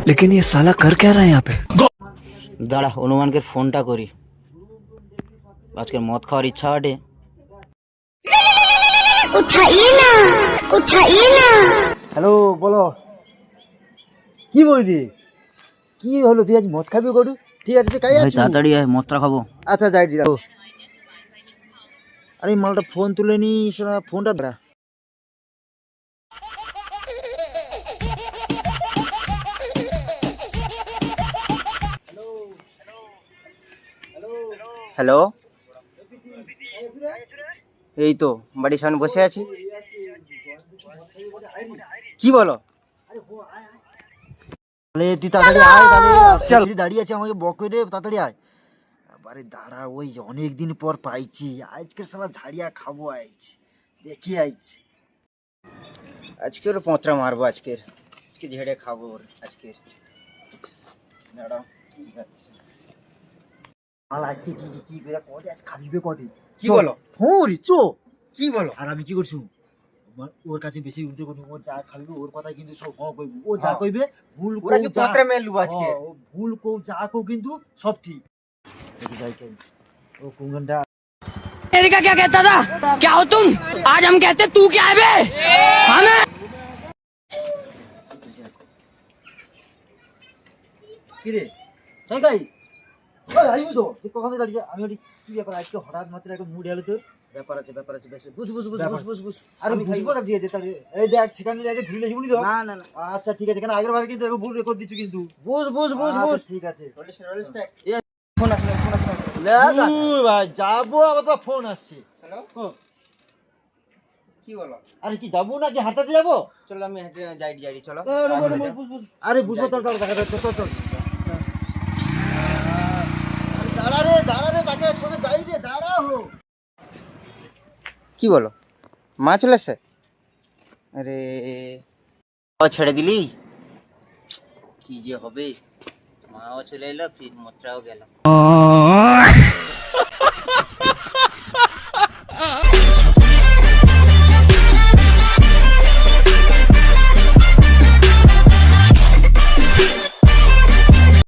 लेकिन ये साला कर क्या रहा है यहाँ पे? দাঁড়া অনুমানকে ফোনটা করি, আজকে মদ খাওয়ার ইচ্ছা হটে। उठाइए ना, उठाइए ना। হ্যালো, বলো কি বলবি? কি হলো, তুই আজ মদ খাবি গরু? ঠিক আছে, তুই কাই ভাই আছিস? তাড়াতাড়ি আয়, মদটা খাবো। আচ্ছা যাই যাও। আরে মালটা ফোন তুলে নি, সেটা ফোনটা ধরা। হ্যালো, এই তো বাড়ির সামনে বসে আছি। কি বলো? তাহলে তুই তাড়াতাড়ি আয়, তাহলে চল দাঁড়িয়ে আছে, আমাকে বক করে তাড়াতাড়ি আয়। আরে দাঁড়া, ওই অনেক দিন পর পাইছি, আজকের সালা ঝাড়িয়া খাবো, আইছি দেখি আইছি। আজকের পোঁতরা মারবো, আজকে ঝেড়ে খাবো ওর আজকের। দাঁড়াও, ঠিক আছে। মাল আজকে কি কি করে কটে, আজ খাবিবে কটে? কি বলো? হরি চো, কি বলো? আর আমি কি করছু, ওর কাছে বেশি উল্টে করবি, ও যা খাবিবে ওর কথা কিন্তু সব কইবি, ও যা কইবে ভুল ওরা যে পোঁতরা মেলবো আজকে। ভুল কও যা কও কিন্তু সব ঠিক। দেখি যাই কই ও কুঙ্গনটা। अमेरिका क्या कहता था? क्या हो तुम? आज हम कहते तू क्या है बे? हमें কি রে সাইকাই, ওই আইবো তো, তুই কখন দাঁড়িয়ে? আমি ওই কি ব্যাপার, আজকে হঠাৎ মাত্র একটা মুড এলো তোর? ব্যাপার আছে, ব্যাপার আছে, বেশ বুঝ বুঝ। আরে বুঝবো না, ঠিক আছে তাহলে এই দেখ সেখানে যাই ঘুরে যাবি তো? না না না, আচ্ছা ঠিক আছে, কেন আগের বার কিন্তু ভুল রেকর্ড দিছু কিন্তু। বুঝ আচ্ছা, ঠিক আছে। ফোন আসলে ভাই যাবো, আবার তো ফোন আসছে। হ্যালো, কো, কি বলো? আরে কি যাবো নাকি হাঁটাতে যাবো? চলো আমি হেঁটে যাই, চলো। আরে বুঝবো তোর দেখা যাচ্ছে, চল চল। দাঁড়া রে, তাকে একসঙ্গে যাই রে, দাঁড়া হো। কি বলো? মা চলে এসছে? আরে ও ছেড়ে দিলি, কি যে হবে। মাও চলে এলো, ফির মত্রাও গেল।